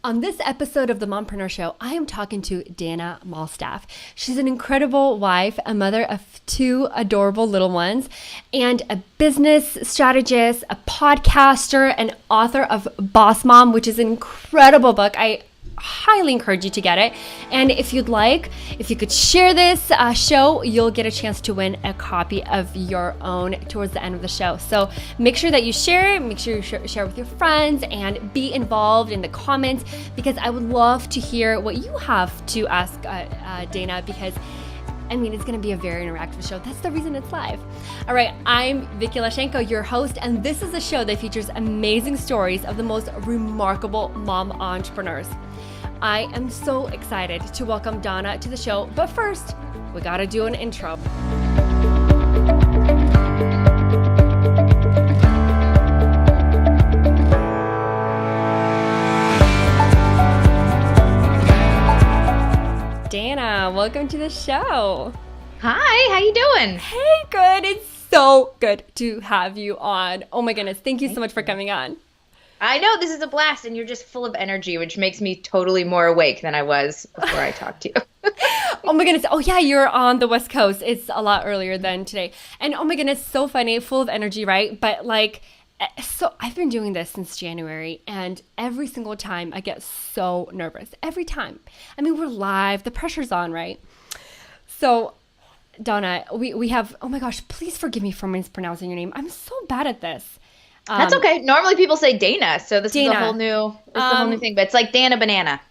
On this episode of the Mompreneur Show, I am talking to Dana Malstaff. She's an incredible wife, a mother of two adorable little ones, and a business strategist, a podcaster, and author of Boss Mom, which is an incredible book. I highly encourage you to get it. And if you'd like, if you could share this show, you'll get a chance to win a copy of your own towards the end of the show. So make sure that you share it, make sure you share with your friends, and be involved in the comments, because I would love to hear what you have to ask Dana, because I mean, it's going to be a very interactive show. That's the reason it's live. All right, I'm Vicky, your host, and this is a show that features amazing stories of the most remarkable mom entrepreneurs. I am so excited to welcome Dana to the show, but first, we got to do an intro. Dana, welcome to the show. Hi, how you doing? Hey, good. It's so good to have you on. Oh my goodness, thank you so much for coming on. I know, this is a blast, and you're just full of energy, which makes me totally more awake than I was before I talked to you. Oh my goodness. Oh yeah, you're on the West Coast. It's a lot earlier than today. And oh my goodness, so funny, full of energy, right? But so I've been doing this since January, and every single time I get so nervous. Every time. I mean, we're live, the pressure's on, right? So Dana, we have, oh my gosh, please forgive me for mispronouncing your name. I'm so bad at this. That's okay. Normally people say Dana, so this Dana. is a whole new thing, but it's like Dana Banana.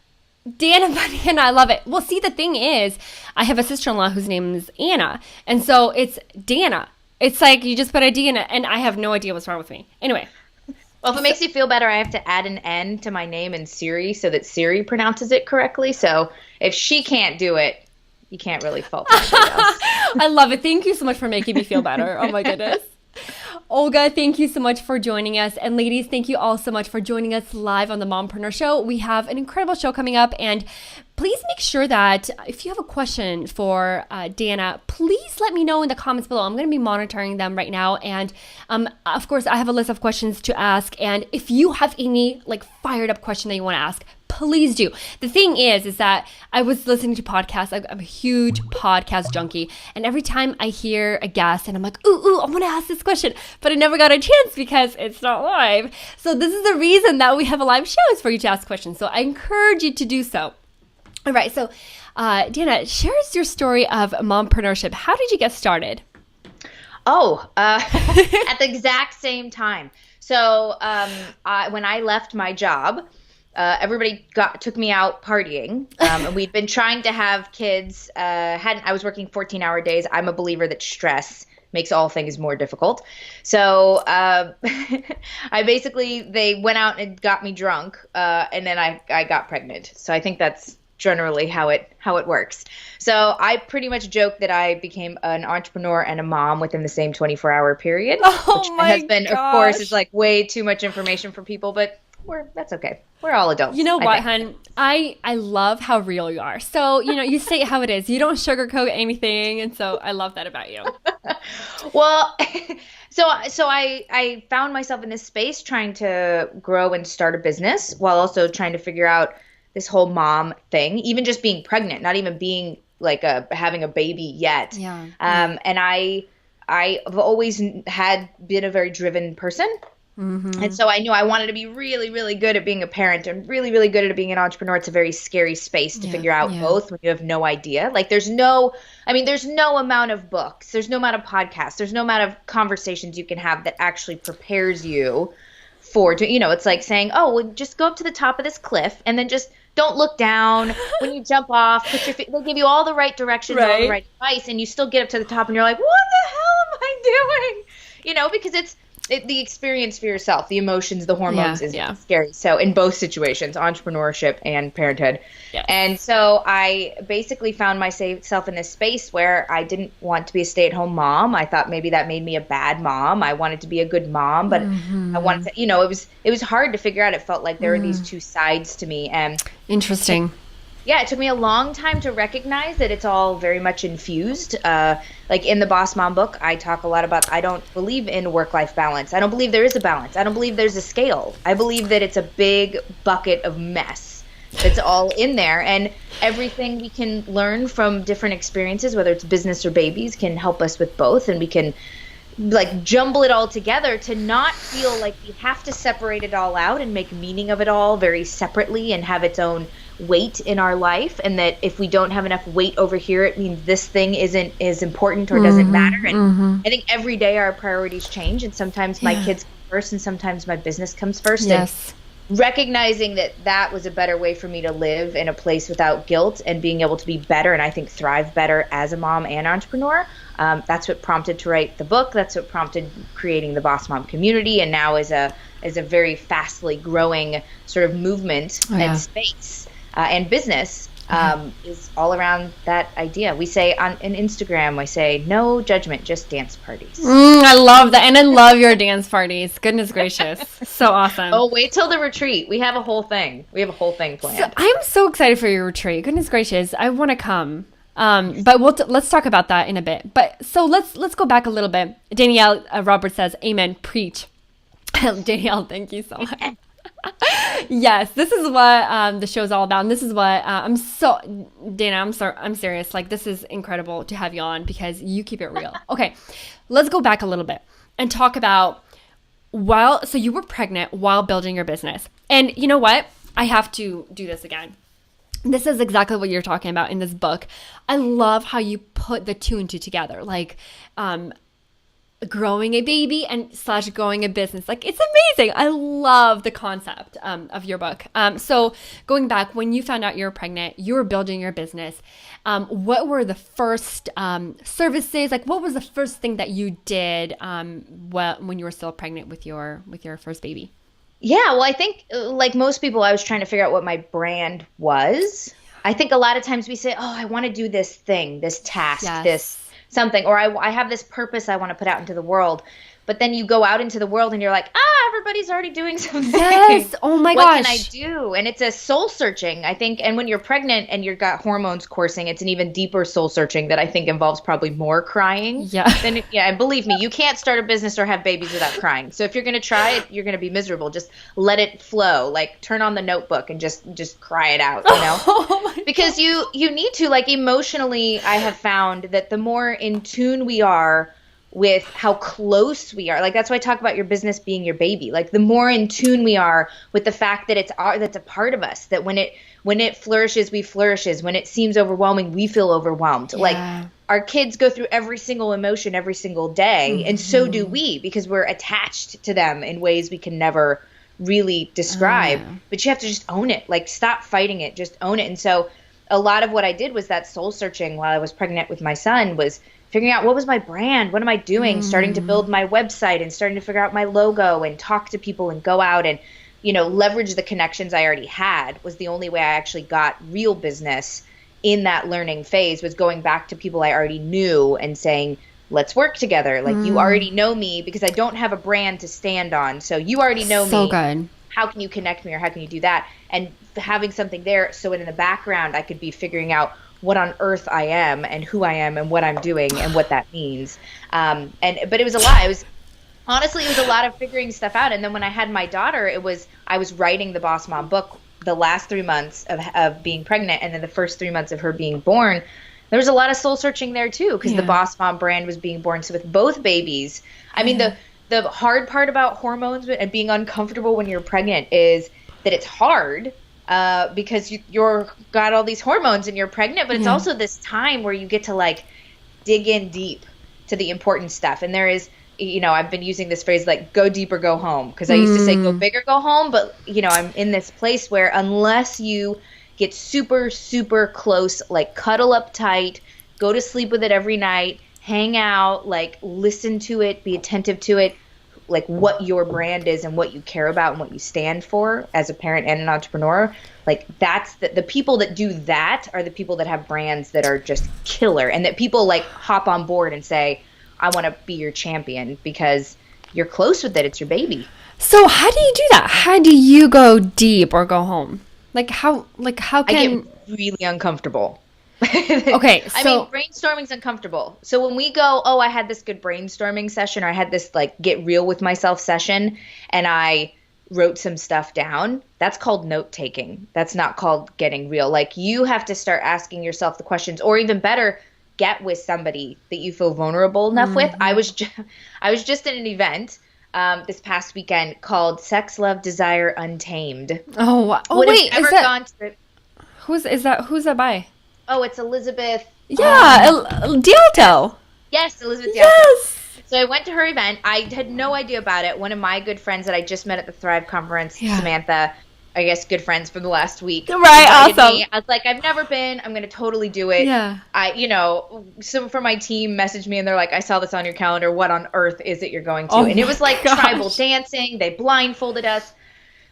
Dana Banana, I love it. Well, see, the thing is, I have a sister-in-law whose name is Anna, and so it's Dana. It's like you just put a D in it, and I have no idea what's wrong with me. Anyway. Well, if it makes you feel better, I have to add an N to my name in Siri so that Siri pronounces it correctly. So if she can't do it, you can't really fault anybody else. I love it. Thank you so much for making me feel better. Oh my goodness. Olga, thank you so much for joining us. And ladies, thank you all so much for joining us live on the Mompreneur Show. We have an incredible show coming up, and please make sure that if you have a question for Dana, please let me know in the comments below. I'm going to be monitoring them right now. And of course, I have a list of questions to ask. And if you have any fired up question that you want to ask, please do. The thing is that I was listening to podcasts. I'm a huge podcast junkie. And every time I hear a guest and I'm like, ooh, I want to ask this question, but I never got a chance because it's not live. So this is the reason that we have a live show, is for you to ask questions. So I encourage you to do so. All right. So Dana, share us your story of mompreneurship. How did you get started? At the exact same time. So when I left my job, everybody took me out partying, and we'd been trying to have kids. I was working 14-hour days. I'm a believer that stress makes all things more difficult. So they went out and got me drunk, and then I got pregnant. So I think that's generally how it works. So I pretty much joke that I became an entrepreneur and a mom within the same 24-hour period. Oh which my my husband, gosh. of course, is way too much information for people, but that's okay. We're all adults. You know what, hun? I love how real you are. So, you say it how it is. You don't sugarcoat anything. And so I love that about you. Well, so I found myself in this space trying to grow and start a business while also trying to figure out this whole mom thing, even just being pregnant, not even being having a baby yet. Yeah. And I've always been a very driven person. Mm-hmm. And so I knew I wanted to be really, really good at being a parent and really, really good at being an entrepreneur. It's a very scary space to figure out both when you have no idea. There's no amount of books, there's no amount of podcasts, there's no amount of conversations you can have that actually prepares you it's like saying, oh, well, just go up to the top of this cliff and then just don't look down when you jump off. Put your feet, they'll give you all the right directions, all the right advice, and you still get up to the top and you're like, what the hell am I doing? Because it's the experience for yourself, the emotions, the hormones is scary. So in both situations, entrepreneurship and parenthood. Yes. And so I basically found myself in this space where I didn't want to be a stay-at-home mom. I thought maybe that made me a bad mom. I wanted to be a good mom, but I wanted to, it was hard to figure out. It felt like there were these two sides to me. And interesting. It took me a long time to recognize that it's all very much infused. In the Boss Mom book, I talk a lot about I don't believe in work-life balance. I don't believe there is a balance. I don't believe there's a scale. I believe that it's a big bucket of mess. that's all in there. And everything we can learn from different experiences, whether it's business or babies, can help us with both. And we can like jumble it all together to not feel like we have to separate it all out and make meaning of it all very separately and have its own weight in our life. And that if we don't have enough weight over here, it means this thing isn't as important or doesn't matter. And I think every day our priorities change, and sometimes my kids come first and sometimes my business comes first. Yes. And recognizing that was a better way for me to live in a place without guilt and being able to be better and I think thrive better as a mom and entrepreneur. That's what prompted to write the book. That's what prompted creating the Boss Mom community, and now is a very fastly growing sort of movement and space and business is all around that idea. We say on Instagram, we say no judgment, just dance parties. I love that, and I love your dance parties. Goodness gracious, so awesome. Oh, wait till the retreat. We have a whole thing. Planned. So, I'm so excited for your retreat. Goodness gracious, I want to come. But let's talk about that in a bit. But so let's go back a little bit. Danielle Robert says, "Amen, preach." Danielle, thank you so much. Yes, this is what the show's all about, and this is what Dana. I'm serious. Like, this is incredible to have you on because you keep it real. Okay, let's go back a little bit and talk about so you were pregnant while building your business, and you know what? I have to do this again. This is exactly what you're talking about in this book. I love how you put the two and two together, like growing a baby and / growing a business. Like, it's amazing. I love the concept of your book. So going back, when you found out you were pregnant, you were building your business. What were the first services? Like, what was the first thing that you did when you were still pregnant with your first baby? Yeah, well, I think like most people, I was trying to figure out what my brand was. I think a lot of times we say, oh, I want to do this thing, this task, this something, or I have this purpose I want to put out into the world. But then you go out into the world and you're like, everybody's already doing something. Yes. Oh my gosh. What can I do? And it's a soul searching, I think. And when you're pregnant and you've got hormones coursing, it's an even deeper soul searching that I think involves probably more crying. Yeah. And believe me, you can't start a business or have babies without crying. So if you're going to try it, you're going to be miserable. Just let it flow. Like, turn on the notebook and just cry it out, you know? Oh my because you need to, like, emotionally, I have found that the more in tune we are with how close we are. Like, that's why I talk about your business being your baby. Like, the more in tune we are with the fact that that's a part of us, that when it flourishes, we flourishes. When it seems overwhelming, we feel overwhelmed. Yeah. Like, our kids go through every single emotion every single day. And so do we, because we're attached to them in ways we can never really describe. But you have to just own it. Like, stop fighting it. Just own it. And so a lot of what I did was that soul searching while I was pregnant with my son was figuring out what was my brand, what am I doing, starting to build my website and starting to figure out my logo and talk to people and go out and, leverage the connections I already had was the only way I actually got real business in that learning phase, was going back to people I already knew and saying, let's work together. Like, you already know me because I don't have a brand to stand on. So you already know me. So good. How can you connect me, or how can you do that? And having something there so in the background I could be figuring out what on earth I am and who I am and what I'm doing and what that means. But it was a lot. It was a lot of figuring stuff out. And then when I had my daughter, I was writing the Boss Mom book the last 3 months of being pregnant, and then the first 3 months of her being born. There was a lot of soul searching there too, because the Boss Mom brand was being born. So with both babies, I mean, the hard part about hormones and being uncomfortable when you're pregnant is that it's hard. Because you're got all these hormones and you're pregnant, but it's also this time where you get to like dig in deep to the important stuff. And there is, I've been using this phrase like go deep or go home, because I used to say go big or go home, but I'm in this place where unless you get super, super close, like cuddle up tight, go to sleep with it every night, hang out, like listen to it, be attentive to it, like what your brand is and what you care about and what you stand for as a parent and an entrepreneur, like that's the people that do that are the people that have brands that are just killer, and that people like hop on board and say, I want to be your champion because you're close with it. It's your baby. So how do you do that? How do you go deep or go home? How can I get really uncomfortable. Okay, so I mean, brainstorming's uncomfortable. So when we go, I had this good brainstorming session, or I had this like get real with myself session, and I wrote some stuff down, that's called note taking. That's not called getting real. Like, you have to start asking yourself the questions, or even better, get with somebody that you feel vulnerable enough with. I was just at an event this past weekend called Sex, Love, Desire, Untamed. Oh, wow. Oh, wait, is that, who's that by? Oh, it's Elizabeth. Yeah, Dialto. Yes, Elizabeth Dialto. Yes. So I went to her event. I had no idea about it. One of my good friends that I just met at the Thrive conference, Samantha, I guess good friends from the last week. Right, awesome. Me. I was like, I've never been. I'm going to totally do it. Yeah. Some from my team messaged me and they're like, I saw this on your calendar. What on earth is it you're going to? And it was like tribal dancing. They blindfolded us.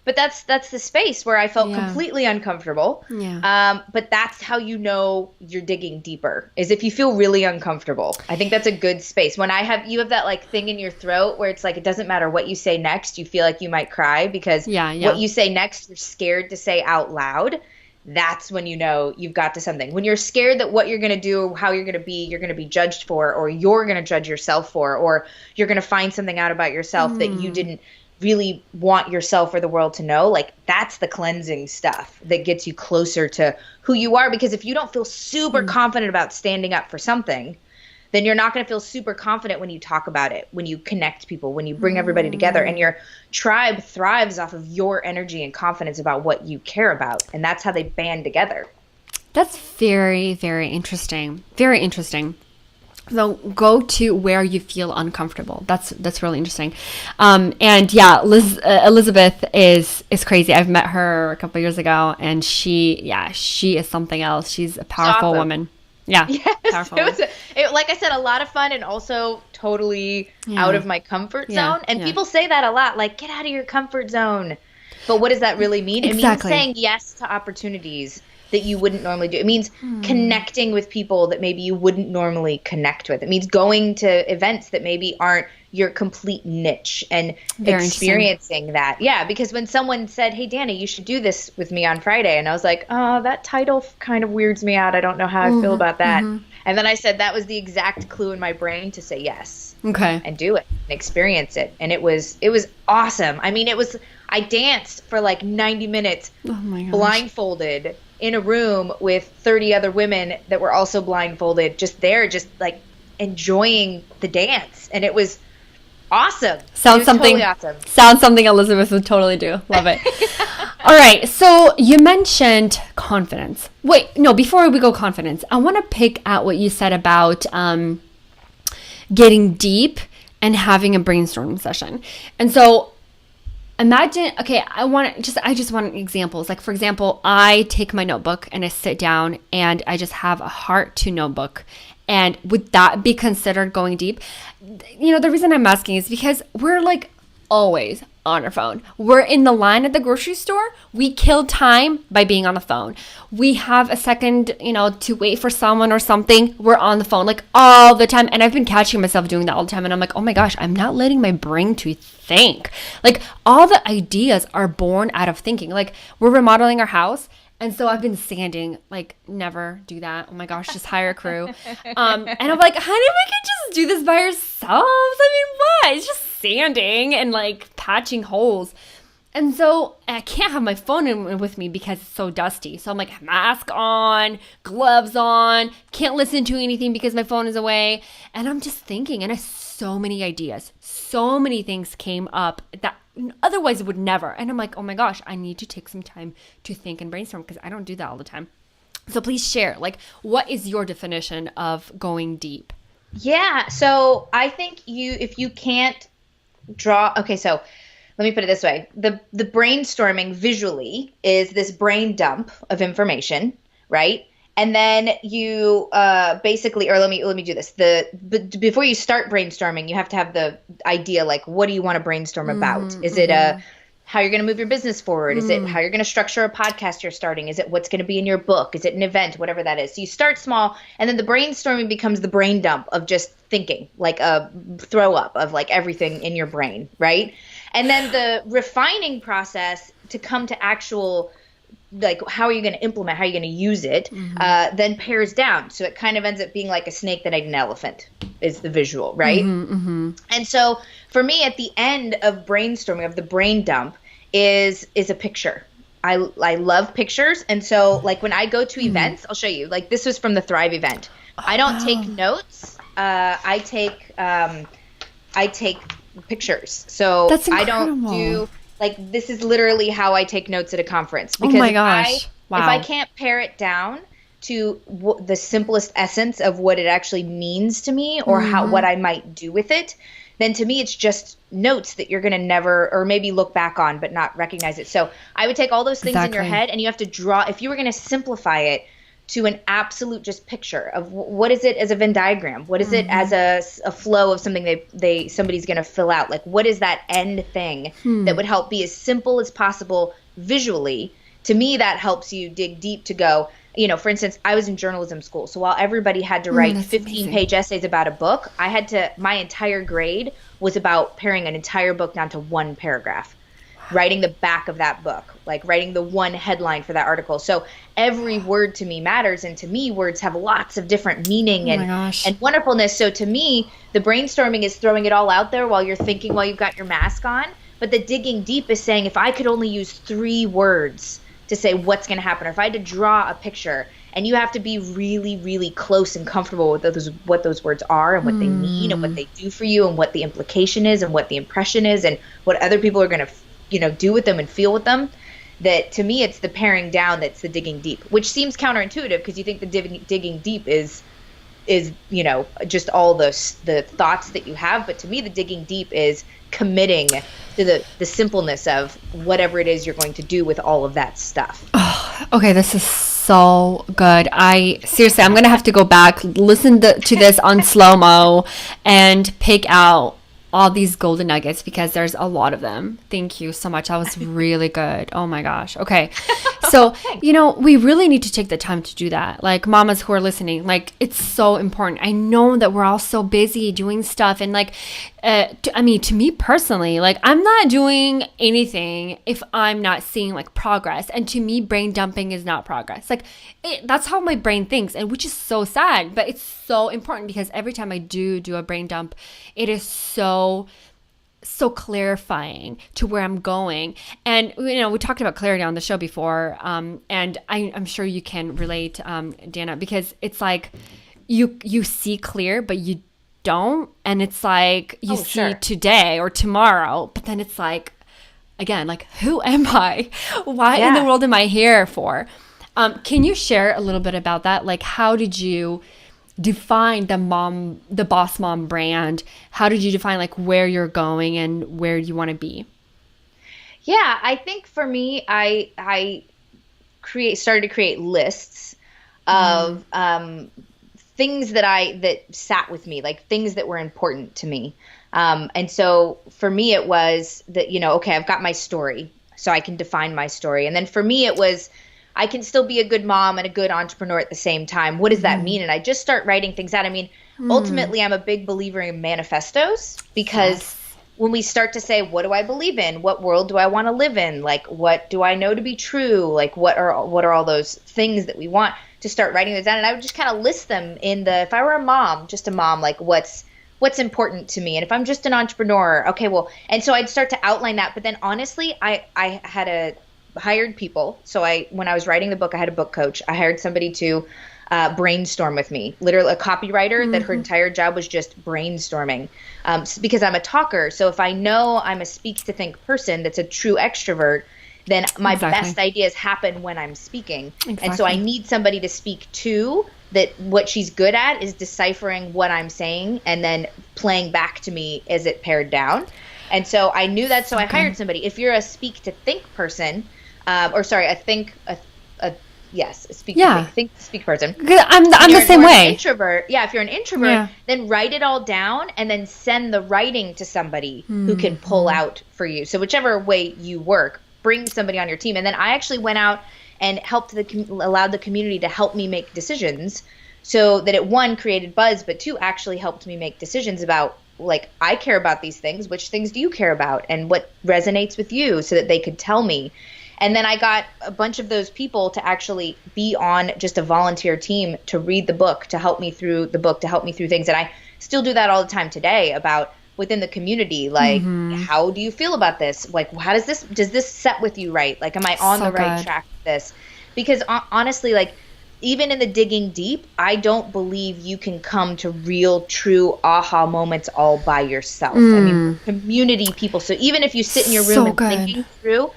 But that's the space where I felt completely uncomfortable. Yeah. But that's how you know you're digging deeper, is if you feel really uncomfortable. I think that's a good space. When you have that like thing in your throat where it's like, it doesn't matter what you say next, you feel like you might cry because what you say next, you're scared to say out loud. That's when you know you've got to something. When you're scared that what you're going to do, how you're going to be judged for, or you're going to judge yourself for, or you're going to find something out about yourself that you didn't really want yourself or the world to know, like, that's the cleansing stuff that gets you closer to who you are. Because if you don't feel super confident about standing up for something, then you're not going to feel super confident when you talk about it, when you connect people, when you bring everybody together. And your tribe thrives off of your energy and confidence about what you care about. And that's how they band together. That's very, very interesting. Very interesting. So go to where you feel uncomfortable. That's really interesting. And yeah, Elizabeth is crazy. I've met her a couple of years ago, and she is something else. She's a powerful woman. Yeah. Yes, powerful. Like I said, a lot of fun and also totally out of my comfort zone. And people say that a lot, like, get out of your comfort zone. But what does that really mean? Exactly. It means saying yes to opportunities that you wouldn't normally do. It means connecting with people that maybe you wouldn't normally connect with. It means going to events that maybe aren't your complete niche and experiencing that. Yeah, because when someone said, hey, Dana, you should do this with me on Friday. And I was like, oh, that title kind of weirds me out. I don't know how I feel about that. And then I said that was the exact clue in my brain to say yes. Okay. And do it and experience it. And it was awesome. I mean, I danced for like 90 minutes blindfolded in a room with 30 other women that were also blindfolded, just like enjoying the dance. And it was awesome. Sounds something Elizabeth would totally do. Love it. All right. So you mentioned confidence. Wait, no, before we go confidence, I want to pick at what you said about getting deep and having a brainstorming session. And so imagine, okay, I just want examples. Like, for example, I take my notebook and I sit down and I just have a heart to notebook. And would that be considered going deep? You know, the reason I'm asking is because we're like always on our phone. We're in the line at the grocery store. We kill time by being on the phone. We have a second, to wait for someone or something. We're on the phone like all the time. And I've been catching myself doing that all the time. And I'm like, oh my gosh, I'm not letting my brain to think. Like, all the ideas are born out of thinking. Like, we're remodeling our house. And so I've been sanding, like, never do that. Oh my gosh, just hire a crew. And I'm like, honey, we could just do this by ourselves. I mean, what? It's just sanding and like patching holes. And so I can't have my phone with me because it's so dusty. So I'm like, mask on, gloves on, can't listen to anything because my phone is away. And I'm just thinking, and so many ideas, so many things came up that otherwise it would never. And I'm like, oh my gosh, I need to take some time to think and brainstorm because I don't do that all the time. So please share, like, what is your definition of going deep? Yeah. So I think if you can't draw, okay, so let me put it this way. The brainstorming visually is this brain dump of information, right? And then you basically, or let me do this. Before you start brainstorming, you have to have the idea, like, what do you want to brainstorm about? Is it how you're going to move your business forward? Is it how you're going to structure a podcast you're starting? Is it what's going to be in your book? Is it an event? Whatever that is. So you start small, and then the brainstorming becomes the brain dump of just thinking, like a throw up of like everything in your brain, right? And then the refining process to come to actual, like, how are you going to implement, how are you going to use it, then pares down. So it kind of ends up being like a snake that ate an elephant is the visual, right? And so for me, at the end of brainstorming, of the brain dump, is a picture. I love pictures. And so like when I go to events, I'll show you, like this was from the Thrive event. I don't take notes. I take pictures. So I don't do like, this is literally how I take notes at a conference. Because oh my gosh. if I can't pare it down to the simplest essence of what it actually means to me or what I might do with it, then to me it's just notes that you're going to never, or maybe look back on but not recognize it. So I would take all those things in your head, and you have to draw, if you were going to simplify it to an absolute just picture of what is it as a Venn diagram, what is it as a flow of something somebody's going to fill out, like what is that end thing that would help be as simple as possible visually. To me, that helps you dig deep to go, for instance, I was in journalism school. So while everybody had to write 15-page essays about a book, my entire grade was about paring an entire book down to one paragraph, writing the back of that book, like writing the one headline for that article. So every word to me matters. And to me, words have lots of different meaning and wonderfulness. So to me, the brainstorming is throwing it all out there while you're thinking, while you've got your mask on. But the digging deep is saying, if I could only use 3 words to say what's going to happen, or if I had to draw a picture, and you have to be really, really close and comfortable with what those words are and what they mean and what they do for you and what the implication is and what the impression is and what other people are going to, do with them and feel with them, that to me, it's the paring down that's the digging deep, which seems counterintuitive because you think the digging deep is just all the thoughts that you have. But to me, the digging deep is committing to the simpleness of whatever it is you're going to do with all of that stuff. Oh, okay, this is so good. I'm going to have to go back, listen to this on slow-mo and pick out all these golden nuggets because there's a lot of them. Thank you so much. That was really good. Oh my gosh. Okay. So, we really need to take the time to do that. Like mamas who are listening, like it's so important. I know that we're all so busy doing stuff and like, to me personally, like I'm not doing anything if I'm not seeing like progress. And to me, brain dumping is not progress. Like that's how my brain thinks, and which is so sad, but it's so important because every time I do a brain dump, it is so clarifying to where I'm going. And, we talked about clarity on the show before. And I'm sure you can relate, Dana, because it's like you see clear, but you don't. And it's like you see today or tomorrow, but then it's like, again, like, who am I? Why in the world am I here for? Can you share a little bit about that? Like, how did you define the Boss Mom brand? How did you define like where you're going and where you want to be? Yeah, I think for me, I started to create lists of things that sat with me, like things that were important to me. And so for me, it was that, okay, I've got my story, so I can define my story. And then for me, it was, I can still be a good mom and a good entrepreneur at the same time. What does that mean? And I just start writing things out. I mean, ultimately, I'm a big believer in manifestos because when we start to say, what do I believe in? What world do I want to live in? Like, what do I know to be true? Like, what are all those things that we want, to start writing those down? And I would just kind of list them if I were a mom, just a mom, like what's important to me. And if I'm just an entrepreneur, okay, well, and so I'd start to outline that. But then honestly, I had hired people. So when I was writing the book, I had a book coach. I hired somebody to brainstorm with me, literally a copywriter that her entire job was just brainstorming, because I'm a talker. So if I know I'm a speak to think person that's a true extrovert, then my best ideas happen when I'm speaking. And so I need somebody to speak to, that what she's good at is deciphering what I'm saying and then playing back to me as it pared down. And so I knew that, so I hired somebody. If you're a speak to think person, a speak to think person. I'm the same way. Introvert, if you're an introvert, then write it all down and then send the writing to somebody who can pull out for you. So whichever way you work, bring somebody on your team. And then I actually went out and allowed the community to help me make decisions, so that it, one, created buzz, but two, actually helped me make decisions about, like, I care about these things. Which things do you care about, and what resonates with you, so that they could tell me. And then I got a bunch of those people to actually be on just a volunteer team to read the book, to help me through the book, to help me through things. And I still do that all the time today, about within the community. Like, how do you feel about this? Like, does this set with you right? Like, am I on the right track with this? Because honestly, like, even in the digging deep, I don't believe you can come to real, true aha moments all by yourself. I mean, community people. So even if you sit in your room and thinking through,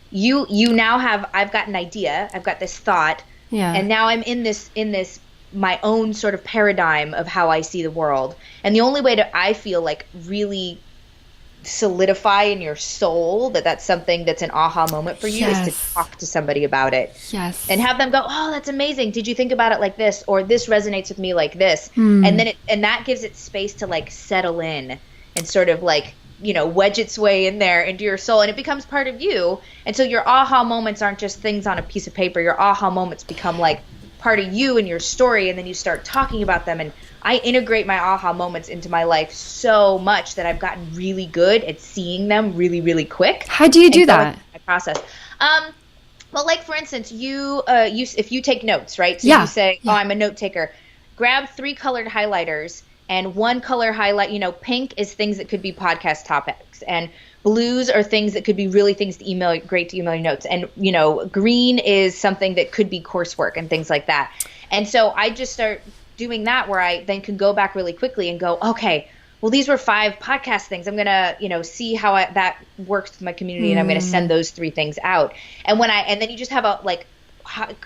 you now I've got an idea, I've got this thought, and now I'm in this my own sort of paradigm of how I see the world. And the only way to, I feel like, really solidify in your soul that that's something that's an aha moment for you is to talk to somebody about it. Yes. And have them go, oh, that's amazing. Did you think about it like this? Or this resonates with me like this. And then that gives it space to like settle in and sort of like, you know, wedge its way in there into your soul, and it becomes part of you. And so your aha moments aren't just things on a piece of paper. Your aha moments become like part of you and your story, and then you start talking about them. And I integrate my aha moments into my life so much that I've gotten really good at seeing them really, really quick. How do you do that? My process. Well, like for instance, if you take notes, right? So you say, oh, I'm a note taker. Grab 3 colored highlighters and 1 color highlight. You know, pink is things that could be podcast topics, and blues are things that could be really things to email, great to email your notes. And, you know, green is something that could be coursework and things like that. And so I just start doing that, where I then can go back really quickly and go, okay, well, these were 5 podcast things. I'm going to, you know, see how that works with my community, and I'm going to send those 3 things out. And then you just have a like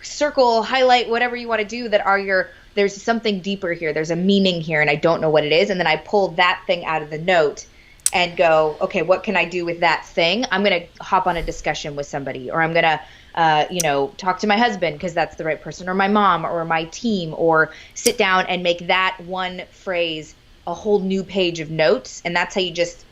circle, highlight, whatever you want to do that are there's something deeper here. There's a meaning here, and I don't know what it is. And then I pull that thing out of the note and go, okay, what can I do with that thing? I'm going to hop on a discussion with somebody, or I'm going to, you know, talk to my husband because that's the right person, or my mom, or my team, or sit down and make that one phrase a whole new page of notes. And that's how you just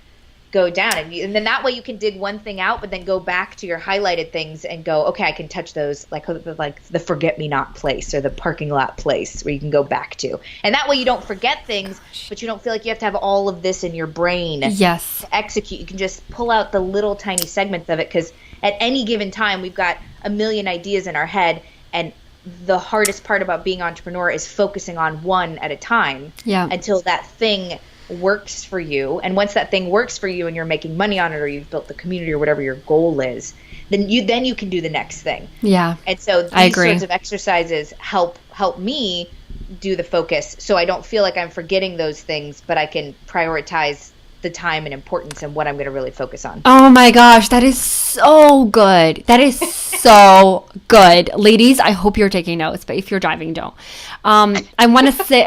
go down. And then that way you can dig one thing out, but then go back to your highlighted things and go, okay, I can touch those, like the forget-me-not place or the parking lot place where you can go back to. And that way you don't forget things, but you don't feel like you have to have all of this in your brain to execute. You can just pull out the little tiny segments of it, because at any given time we've got a million ideas in our head, and the hardest part about being an entrepreneur is focusing on one at a time until that thing works for you. And once that thing works for you and you're making money on it, or you've built the community, or whatever your goal is, then you can do the next thing. And so these sorts of exercises help me do the focus, so I don't feel like I'm forgetting those things, but I can prioritize the time and importance and what I'm going to really focus on. Oh my gosh, that is so good. That is so good. Ladies, I hope you're taking notes, but if you're driving, don't. I want to say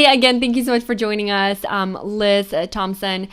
again, thank you so much for joining us, Liz Thompson,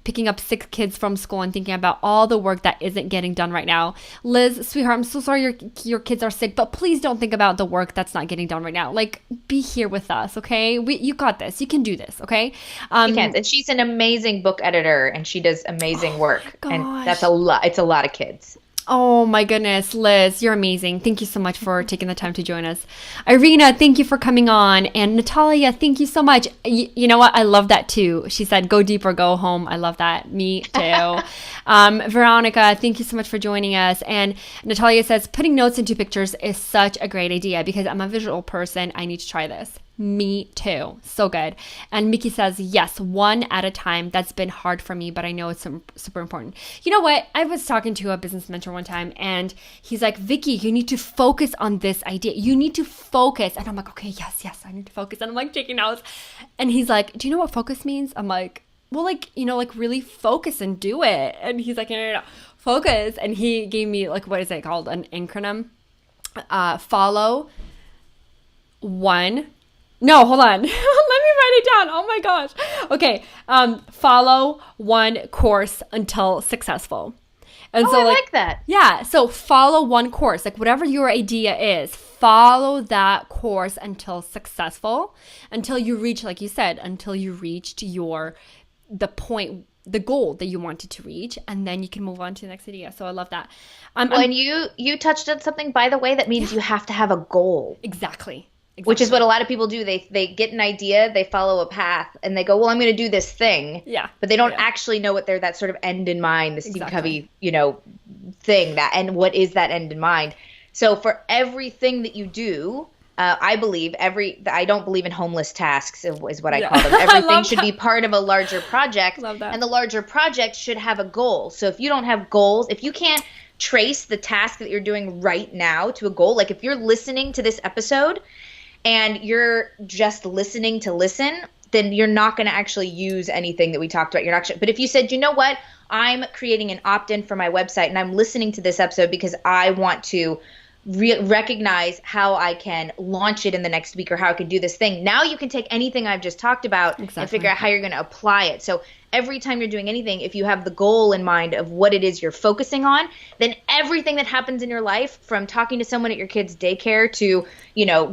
picking up 6 kids from school and thinking about all the work that isn't getting done right now. Liz, sweetheart, I'm so sorry your kids are sick, but please don't think about the work that's not getting done right now. Like, be here with us, okay? You got this. You can do this, okay? She can. And she's an amazing book editor, and she does amazing work. And that's a lot. It's a lot of kids. Oh my goodness, Liz, you're amazing. Thank you so much for taking the time to join us. Irina, thank you for coming on. And Natalia, thank you so much. You know what? I love that too. She said, go deep or go home. I love that. Me too. Veronica, thank you so much for joining us. And Natalia says, putting notes into pictures is such a great idea because I'm a visual person. I need to try this. Me too. So good. And Mickey says, yes, one at a time. That's been hard for me, but I know it's super important. You know what? I was talking to a business mentor one time, and he's like, Vicky, you need to focus on this idea. You need to focus. And I'm like, okay, yes, I need to focus. And I'm like taking notes. And he's like, do you know what focus means? I'm like, well, like, you know, like really focus and do it. And he's like, no. Focus. And he gave me like, what is it called? An acronym. Follow. One. No, hold on. Let me write it down. Oh my gosh. Okay. Follow one course until successful. And I like that. Yeah. So follow one course, like whatever your idea is, follow that course until successful, until you reach, like you said, until you reached the goal that you wanted to reach, and then you can move on to the next idea. So I love that. And you touched on something, by the way, that means you have to have a goal. Exactly. Which is what a lot of people do. They get an idea, they follow a path, and they go, well, I'm going to do this thing. Yeah. But they don't actually know what that sort of end in mind, the Steve Covey, thing, and what is that end in mind. So for everything that you do, I believe I don't believe in homeless tasks is what I Yeah. call them. I Everything love should be part of a larger project, Love that. and the larger project should have a goal. So if you don't have goals, if you can't trace the task that you're doing right now to a goal, like if you're listening to this episode and you're just listening to listen, then you're not going to actually use anything that we talked about. You're not. But if you said, you know what, I'm creating an opt-in for my website and I'm listening to this episode because I want to recognize how I can launch it in the next week or how I can do this thing. Now you can take anything I've just talked about and figure out how you're going to apply it. So every time you're doing anything, if you have the goal in mind of what it is you're focusing on, then everything that happens in your life, from talking to someone at your kid's daycare to,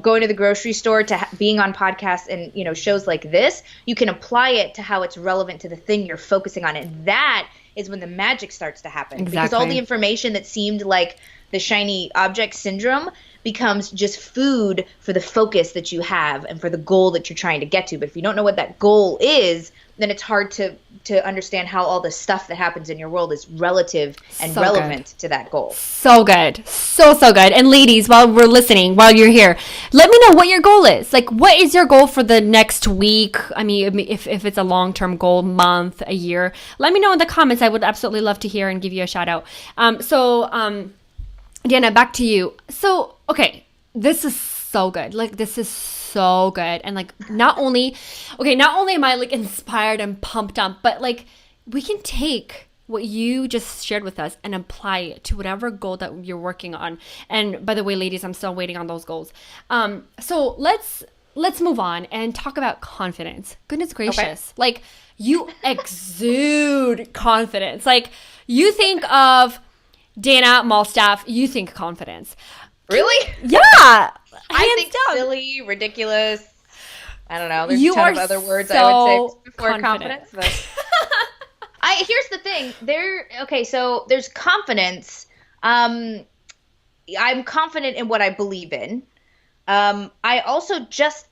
going to the grocery store to being on podcasts and, shows like this, you can apply it to how it's relevant to the thing you're focusing on. And that is when the magic starts to happen. Exactly. Because all the information that seemed like the shiny object syndrome becomes just food for the focus that you have and for the goal that you're trying to get to. But if you don't know what that goal is, then it's hard to understand how all the stuff that happens in your world is relative and relevant to that goal. So good. So good. And ladies, while we're listening, while you're here, let me know what your goal is. Like, what is your goal for the next week? I mean, if it's a long-term goal, month, a year, let me know in the comments. I would absolutely love to hear and give you a shout out. Deanna, back to you. So, okay, this is so good. Like, this is so good. And like, not only am I like inspired and pumped up, but like, we can take what you just shared with us and apply it to whatever goal that you're working on. And by the way, ladies, I'm still waiting on those goals. So let's move on and talk about confidence. Goodness gracious. Okay. Like, you exude confidence. Like, you think of Dana Malstaff, you think confidence. Really? Yeah. I think silly, ridiculous. I don't know. There's a ton of other words I would say before confidence. But here's the thing. So there's confidence. I'm confident in what I believe in. I also just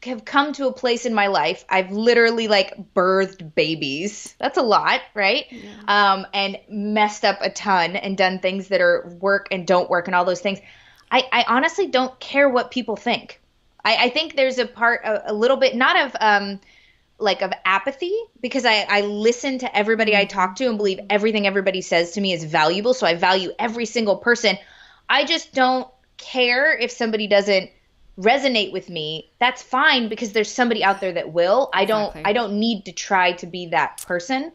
have come to a place in my life. I've literally birthed babies. That's a lot, right? Yeah. And messed up a ton and done things that are work and don't work and all those things. I honestly don't care what people think. I think there's a little bit, not of of apathy, because I listen to everybody I talk to and believe everything everybody says to me is valuable. So I value every single person. I just don't care if somebody doesn't resonate with me. That's fine, because there's somebody out there that will. Exactly. I don't need to try to be that person.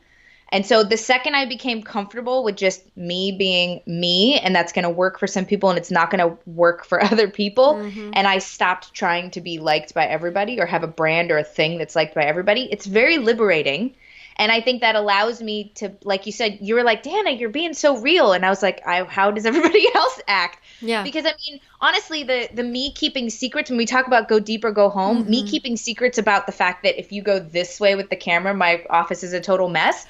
And so the second I became comfortable with just me being me, and that's going to work for some people and it's not going to work for other people, and I stopped trying to be liked by everybody or have a brand or a thing that's liked by everybody, it's very liberating. And I think that allows me to, like you said, you were like, Dana, you're being so real. And I was like, how does everybody else act? Yeah. Because, I mean, honestly, the me keeping secrets, when we talk about go deep or go home, me keeping secrets about the fact that if you go this way with the camera, my office is a total mess.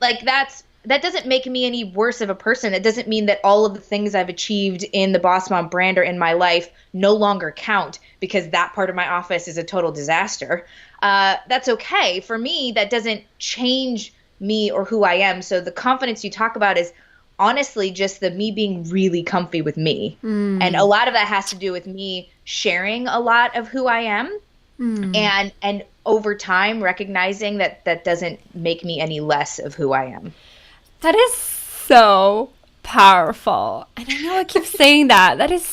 That doesn't make me any worse of a person. It doesn't mean that all of the things I've achieved in the Boss Mom brand or in my life no longer count because that part of my office is a total disaster. That's okay. For me, that doesn't change me or who I am. So the confidence you talk about is honestly just me being really comfy with me. And a lot of that has to do with me sharing a lot of who I am. And over time recognizing that doesn't make me any less of who I am. That is so powerful. And I know I keep saying that. That is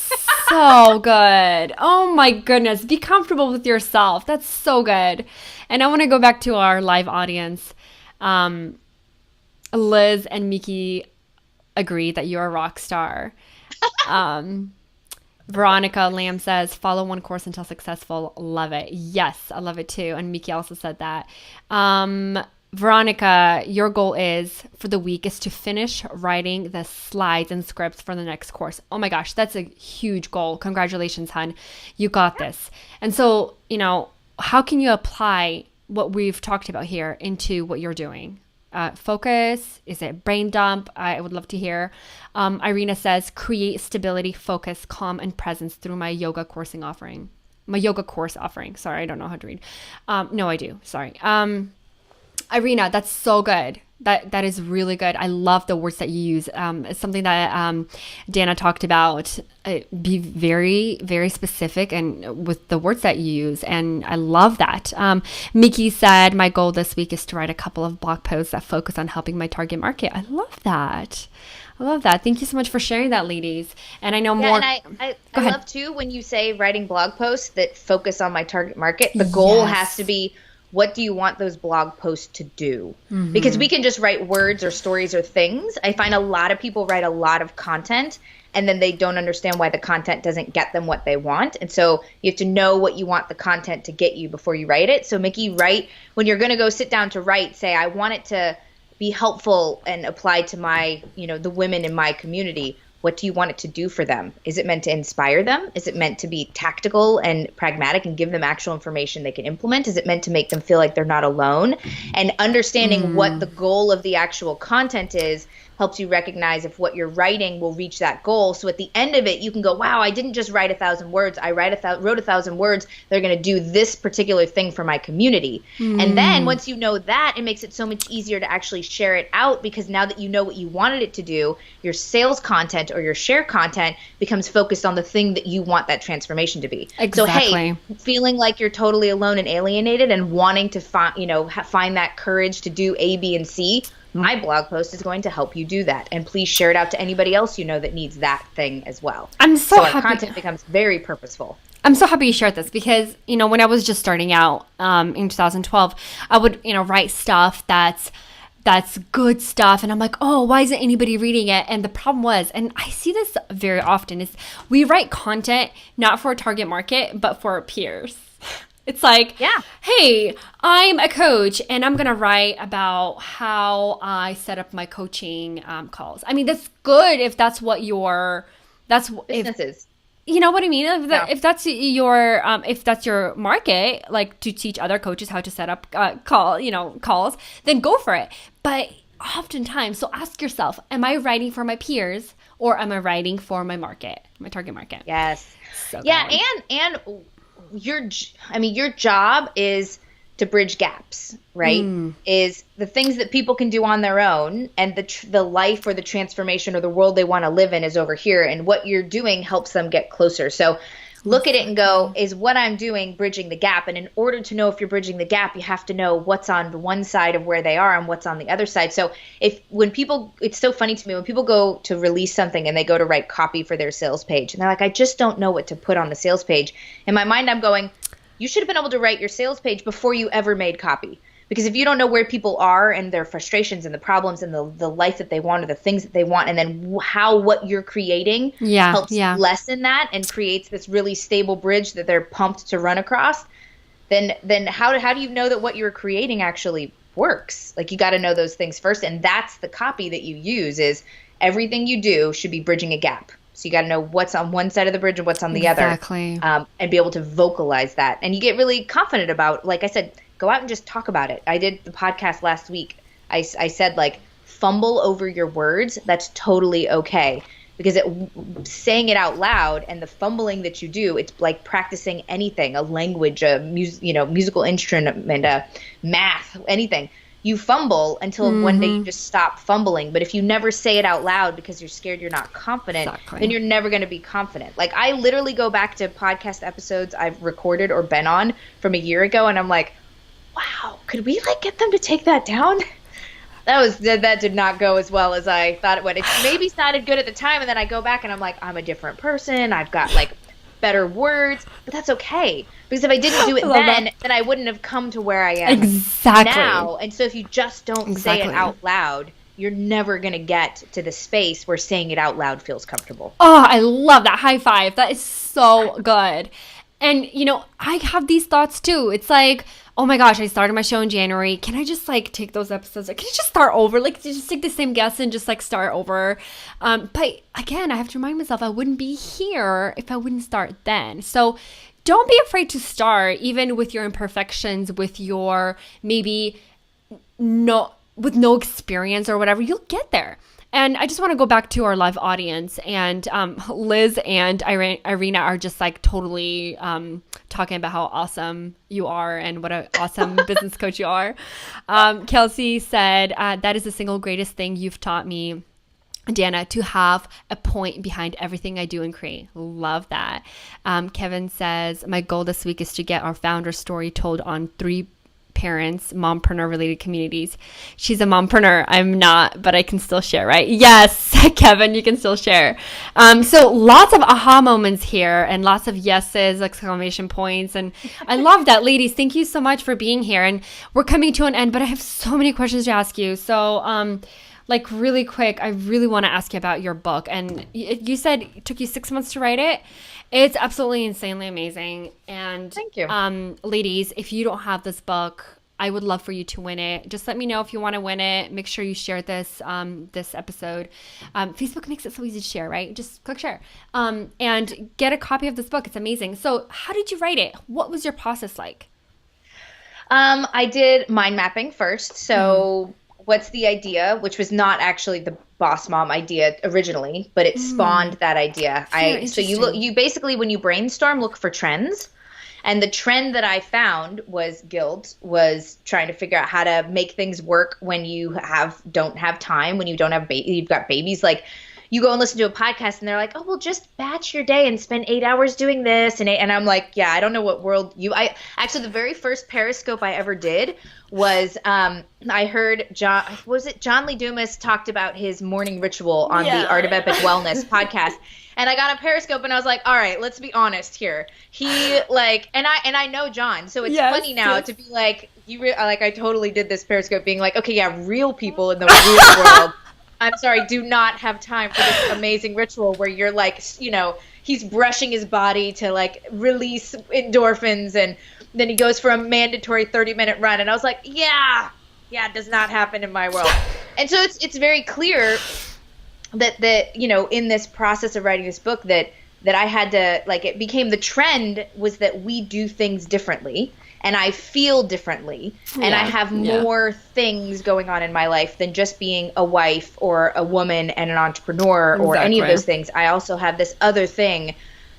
so good. Oh my goodness. Be comfortable with yourself. That's so good. And I want to go back to our live audience. Liz and Miki agree that you're a rock star. Veronica Lamb says, follow one course until successful. Love it. Yes, I love it too. And Miki also said that. Veronica, your goal for the week is to finish writing the slides and scripts for the next course. Oh my gosh, that's a huge goal. Congratulations, hon. You got this. And so, how can you apply what we've talked about here into what you're doing? Focus? Is it brain dump? I would love to hear. Irina says, create stability, focus, calm, and presence through my yoga course offering. Sorry, I don't know how to read. No, I do. Sorry. Irina, that's so good. That is really good. I love the words that you use. It's something that Dana talked about. Be very, very specific and with the words that you use. And I love that. Mickey said, my goal this week is to write a couple of blog posts that focus on helping my target market. I love that. I love that. Thank you so much for sharing that, ladies. And I know more. And I love too when you say writing blog posts that focus on my target market. The goal has to be, what do you want those blog posts to do? Because we can just write words or stories or things. I find a lot of people write a lot of content and then they don't understand why the content doesn't get them what they want. And so you have to know what you want the content to get you before you write it. So Mickey, when you're going to go sit down to write, say, I want it to be helpful and applied to my, the women in my community. What do you want it to do for them? Is it meant to inspire them? Is it meant to be tactical and pragmatic and give them actual information they can implement? Is it meant to make them feel like they're not alone? And understanding what the goal of the actual content is helps you recognize if what you're writing will reach that goal. So at the end of it, you can go, wow, I didn't just write 1,000 words. I wrote 1,000 words. They're going to do this particular thing for my community. And then once you know that, it makes it so much easier to actually share it out, because now that you know what you wanted it to do, your sales content or your share content becomes focused on the thing that you want that transformation to be. Exactly. So, hey, feeling like you're totally alone and alienated and wanting to find that courage to do A, B, and C, my blog post is going to help you do that. And please share it out to anybody else that needs that thing as well. So our content becomes very purposeful. I'm so happy you shared this because, when I was just starting out in 2012, I would, write stuff that's good stuff. And I'm like, oh, why isn't anybody reading it? And the problem was, and I see this very often, is we write content not for a target market, but for our peers. It's like, hey, I'm a coach and I'm going to write about how I set up my coaching calls. I mean, that's good if that's what business is. You know what I mean? If that's your market, like to teach other coaches how to set up calls, then go for it. But oftentimes, so ask yourself, am I writing for my peers or am I writing for my market, my target market? Yes. So and your job is to bridge gaps, right? Is the things that people can do on their own, and the life or the transformation or the world they want to live in is over here, and what you're doing helps them get closer. So look at it and go, is what I'm doing bridging the gap? And in order to know if you're bridging the gap, you have to know what's on one side of where they are and what's on the other side. So it's so funny to me when people go to release something and they go to write copy for their sales page and they're like, I just don't know what to put on the sales page. In my mind, I'm going, you should have been able to write your sales page before you ever made copy. Because if you don't know where people are and their frustrations and the problems and the life that they want or the things that they want, and then what you're creating helps lessen that and creates this really stable bridge that they're pumped to run across, then how do you know that what you're creating actually works? Like, you got to know those things first. And that's the copy that you use, is everything you do should be bridging a gap. So you got to know what's on one side of the bridge and what's on the other. And be able to vocalize that. And you get really confident about, like I said, go out and just talk about it. I did the podcast last week. I said, like, fumble over your words. That's totally okay. Because saying it out loud and the fumbling that you do, it's like practicing anything, a language, musical instrument, math, anything. You fumble until one day you just stop fumbling. But if you never say it out loud because you're scared you're not confident, then you're never going to be confident. Like, I literally go back to podcast episodes I've recorded or been on from a year ago, and I'm like, wow, could we get them to take that down? That did not go as well as I thought it would. It maybe sounded good at the time, and then I go back and I'm like, I'm a different person. I've got better words, but that's okay. Because if I didn't do it then I wouldn't have come to where I am now. And so if you just don't say it out loud, you're never going to get to the space where saying it out loud feels comfortable. Oh, I love that. High five. That is so good. And, I have these thoughts too. It's like, oh my gosh, I started my show in January. Can I just take those episodes? Can I just start over? Just take the same guests and just start over. But again, I have to remind myself I wouldn't be here if I wouldn't start then. So don't be afraid to start, even with your imperfections, with your with no experience or whatever. You'll get there. And I just want to go back to our live audience, and Liz and Irina are just like totally talking about how awesome you are and what an awesome business coach you are. Kelsey said, that is the single greatest thing you've taught me, Dana, to have a point behind everything I do and create. Love that. Kevin says, my goal this week is to get our founder story told on 3 parents, mompreneur related communities. She's a mompreneur. I'm not, but I can still share, right? Yes, Kevin, you can still share. So lots of aha moments here and lots of yeses, exclamation points. And I love that. Ladies, thank you so much for being here. And we're coming to an end, but I have so many questions to ask you. So, like really quick, I really want to ask you about your book. And you said it took you 6 months to write it. It's absolutely insanely amazing. And thank you. Ladies, if you don't have this book, I would love for you to win it. Just let me know if you want to win it. Make sure you share this this episode. Facebook makes it so easy to share, right? Just click share. And get a copy of this book. It's amazing. So how did you write it? What was your process like? I did mind mapping first. So what's the idea, which was not actually the Boss Mom idea originally, but it spawned that idea. So you basically, when you brainstorm, look for trends. And the trend that I found was guilt, was trying to figure out how to make things work when you don't have time, when you don't have you've got babies. Like you go and listen to a podcast and they're like, oh, well, just batch your day and spend 8 hours doing this. And I'm like, yeah, I don't know what world actually the very first Periscope I ever did was I heard John Lee Dumas talked about his morning ritual on the Art of Epic Wellness podcast. And I got a Periscope and I was like, all right, let's be honest here. He like, and I know John, so it's funny now to be like, I totally did this Periscope being like, okay, yeah, real people in the real world, I'm sorry, do not have time for this amazing ritual where you're like, he's brushing his body to like release endorphins, and then he goes for a mandatory 30-minute run. And I was like, yeah, it does not happen in my world. And so it's very clear that in this process of writing this book that I had to, like, it became the trend was that we do things differently and I feel differently and I have more things going on in my life than just being a wife or a woman and an entrepreneur or any of those things. I also have this other thing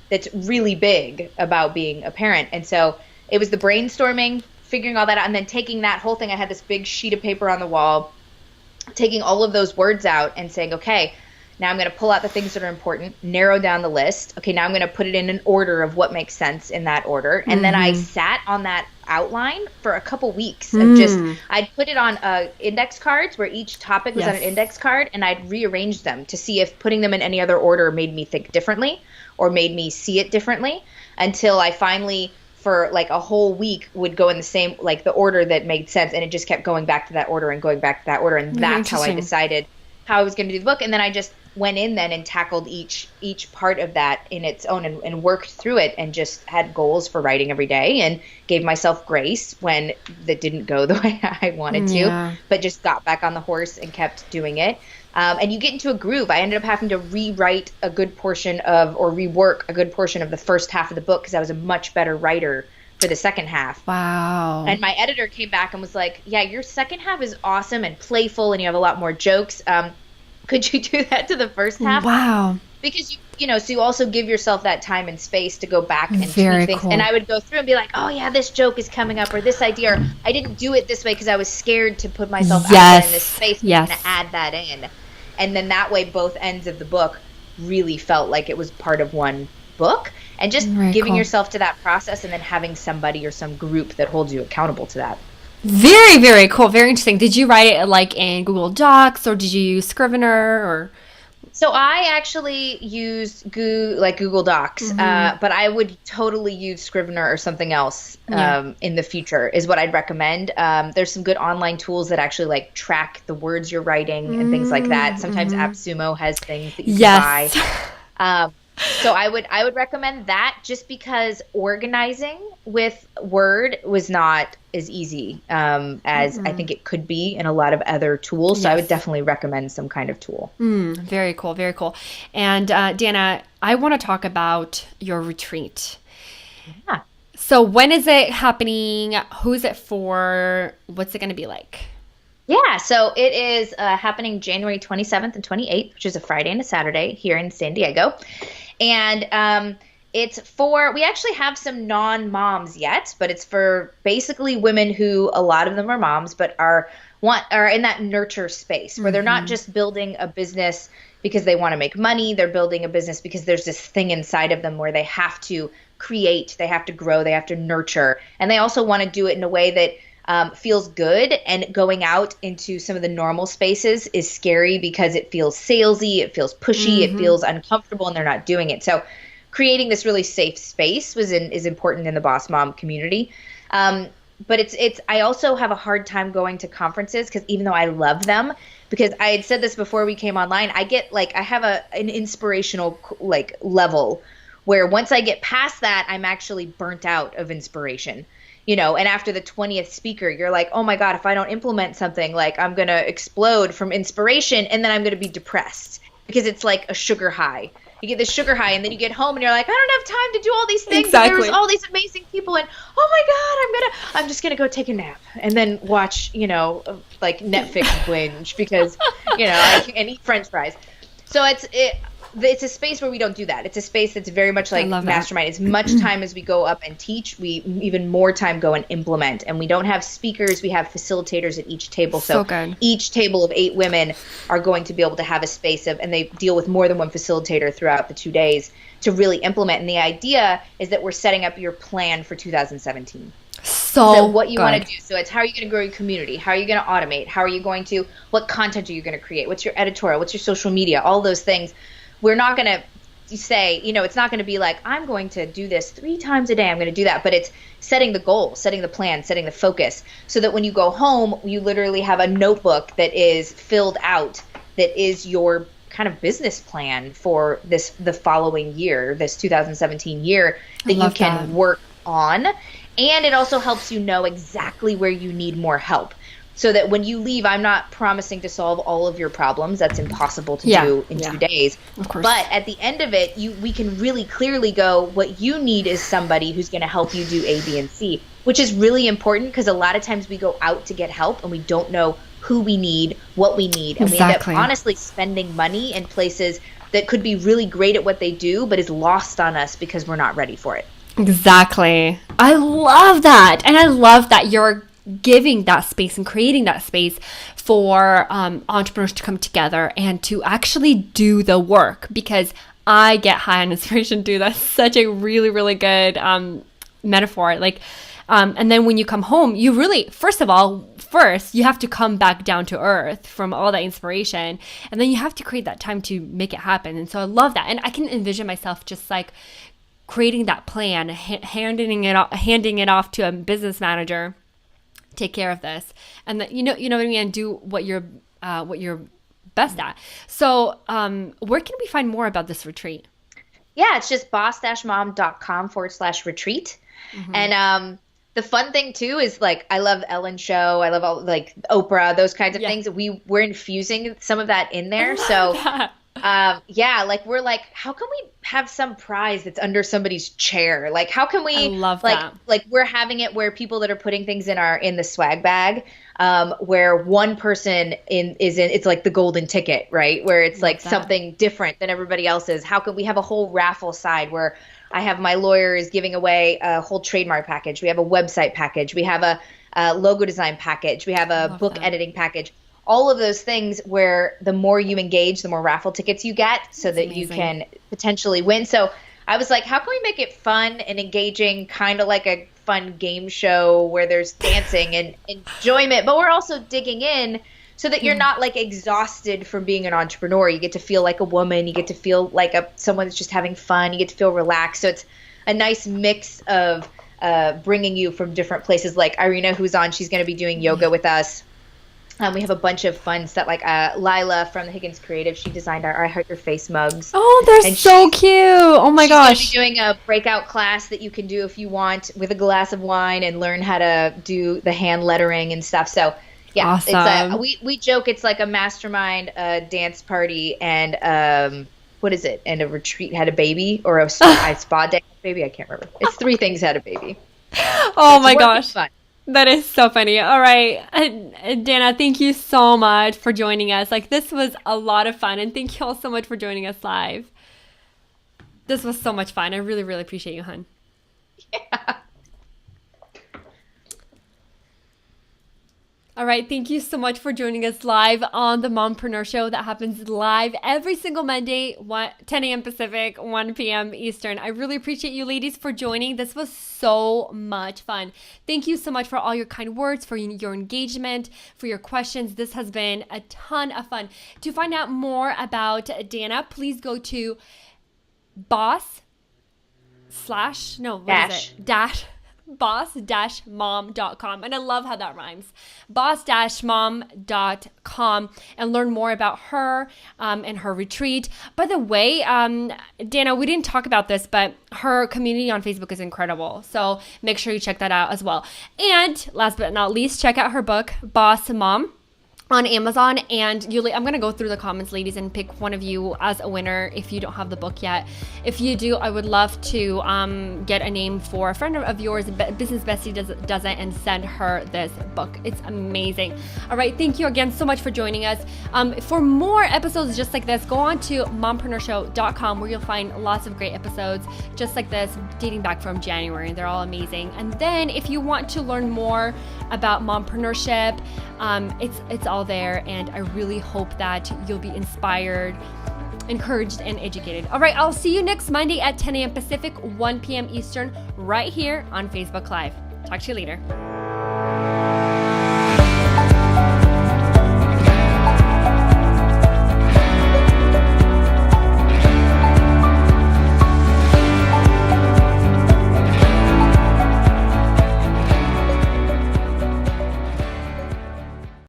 that's really big about being a parent. And so it was the brainstorming, figuring all that out, and then taking that whole thing. I had this big sheet of paper on the wall, taking all of those words out and saying, okay, now I'm going to pull out the things that are important, narrow down the list. Okay, now I'm going to put it in an order of what makes sense in that order. And then I sat on that outline for a couple weeks of I'd put it on index cards where each topic was on an index card, and I'd rearrange them to see if putting them in any other order made me think differently or made me see it differently, until I finally, for like a whole week, would go in the same, like the order that made sense. And it just kept going back to that order and going back to that order. And that's how I decided how I was going to do the book. And then I just went in then and tackled each part of that in its own and worked through it, and just had goals for writing every day and gave myself grace when that didn't go the way I wanted to, but just got back on the horse and kept doing it. And you get into a groove. I ended up having to rewrite a good portion of, or rework a good portion of the first half of the book because I was a much better writer for the second half. Wow. And my editor came back and was like, yeah, your second half is awesome and playful and you have a lot more jokes. Could you do that to the first half? Wow. Because so you also give yourself that time and space to go back and tweak things. Cool. And I would go through and be like, oh yeah, this joke is coming up, or this idea, or I didn't do it this way because I was scared to put myself out there in this space. I'm going to add that in. And then that way both ends of the book really felt like it was part of one book. And just giving yourself to that process, and then having somebody or some group that holds you accountable to that. Very, very cool. Very interesting. Did you write it like in Google Docs, or did you use Scrivener, or? So I actually use Google Docs, but I would totally use Scrivener or something else in the future is what I'd recommend. There's some good online tools that actually like track the words you're writing and things like that. Sometimes AppSumo has things that you can buy. So I would recommend that, just because organizing with Word was not as easy as I think it could be in a lot of other tools. So I would definitely recommend some kind of tool. Very cool. Very cool. And Dana, I want to talk about your retreat. Yeah. So when is it happening? Who's it for? What's it going to be like? Yeah, so it is happening January 27th and 28th, which is a Friday and a Saturday here in San Diego. And it's for, we actually have some non-moms yet, but it's for basically women who, a lot of them are moms, but are in that nurture space where they're not just building a business because they want to make money. They're building a business because there's this thing inside of them where they have to create, they have to grow, they have to nurture. And they also want to do it in a way that feels good, and going out into some of the normal spaces is scary because it feels salesy, it feels pushy, it feels uncomfortable, and they're not doing it. So creating this really safe space is important in the Boss Mom community. But it's I also have a hard time going to conferences, because even though I love them, because I had said this before we came online, I get I have an inspirational level where once I get past that, I'm actually burnt out of inspiration. And after the 20th speaker, you're like, oh my God, if I don't implement something, I'm going to explode from inspiration, and then I'm going to be depressed because it's like a sugar high. You get this sugar high, and then you get home and you're like, I don't have time to do all these things. Exactly. There's all these amazing people, and oh my God, I'm just going to go take a nap and then watch, Netflix binge because, and eat French fries. So it's a space where we don't do that. It's a space that's very much like mastermind. As much time as we go up and teach, we even more time go and implement. And we don't have speakers. We have facilitators at each table. So each table of 8 women are going to be able to have a space and they deal with more than one facilitator throughout the 2 days to really implement. And the idea is that we're setting up your plan for 2017. So what you want to do. So it's how are you going to grow your community? How are you going to automate? How are you going to, what content are you going to create? What's your editorial? What's your social media? All those things. We're not going to say, it's not going to be like, I'm going to do this 3 times a day. I'm going to do that. But it's setting the goal, setting the plan, setting the focus, so that when you go home, you literally have a notebook that is filled out, that is your kind of business plan for the following year, this 2017 year, that you can work on. And it also helps you know exactly where you need more help. So that when you leave, I'm not promising to solve all of your problems. That's impossible to do in 2 days. Of course. But at the end of it, we can really clearly go, what you need is somebody who's going to help you do A, B, and C, which is really important, because a lot of times we go out to get help and we don't know who we need, what we need. And we end up honestly spending money in places that could be really great at what they do, but is lost on us because we're not ready for it. Exactly. I love that. And I love that you're giving that space and creating that space for entrepreneurs to come together and to actually do the work, because I get high on inspiration too. That's such a really, really good metaphor. And then when you come home, you really, first you have to come back down to earth from all that inspiration, and then you have to create that time to make it happen. And so I love that. And I can envision myself just creating that plan, handing it off to a business manager. Take care of this, and that you know what I mean, and do what you're best at. So where can we find more about this retreat? Yeah, it's just boss-mom.com/retreat. And the fun thing too is I love Ellen's show, I love all Oprah, those kinds of things. We're infusing some of that in there. So we're how can we have some prize that's under somebody's chair? How can we, I love that. We're having it where people that are putting things in the swag bag, where one person it's like the golden ticket, right? Where it's something different than everybody else's. How can we have a whole raffle side where I have my lawyer is giving away a whole trademark package. We have a website package. We have a logo design package. We have a book editing package. All of those things where the more you engage, the more raffle tickets you get, so that you can potentially win. So I was like, how can we make it fun and engaging, kind of like a fun game show where there's dancing and enjoyment, but we're also digging in so that you're not exhausted from being an entrepreneur. You get to feel like a woman. You get to feel like someone that's just having fun. You get to feel relaxed. So it's a nice mix of bringing you from different places. Like Irina, who's on, she's going to be doing yoga with us. We have a bunch of fun stuff, Lila from the Higgins Creative. She designed our I Heart Your Face mugs. Oh, they're so cute. Oh my gosh. She's going to be doing a breakout class that you can do if you want with a glass of wine and learn how to do the hand lettering and stuff. So yeah, awesome. We joke it's like a mastermind, dance party, and what is it? And a retreat had a baby, or a spa day baby. I can't remember. It's 3 things had a baby. Oh my gosh. Fun. That is so funny. All right. Dana, thank you so much for joining us. Like, this was a lot of fun. And thank you all so much for joining us live. This was so much fun. I really, really appreciate you, hon. Yeah. All right. Thank you so much for joining us live on the Mompreneur Show that happens live every single Monday, 10 a.m. Pacific, 1 p.m. Eastern. I really appreciate you ladies for joining. This was so much fun. Thank you so much for all your kind words, for your engagement, for your questions. This has been a ton of fun. To find out more about Dana, please go to boss-mom.com. And I love how that rhymes. boss-mom.com, and learn more about her and her retreat. By the way, Dana, we didn't talk about this, but her community on Facebook is incredible. So make sure you check that out as well. And last but not least, check out her book, Boss Mom, on Amazon. And Yuli, I'm going to go through the comments, ladies, and pick one of you as a winner if you don't have the book yet. If you do, I would love to get a name for a friend of yours, business bestie doesn't, and send her this book. It's amazing. All right. Thank you again so much for joining us. For more episodes just like this, go on to mompreneurshow.com, where you'll find lots of great episodes just like this, dating back from January. They're all amazing. And then if you want to learn more about mompreneurship, it's all there, and I really hope that you'll be inspired, encouraged, and educated. All right, I'll see you next Monday at 10 a.m. Pacific, 1 p.m. Eastern, right here on Facebook Live. Talk to you later.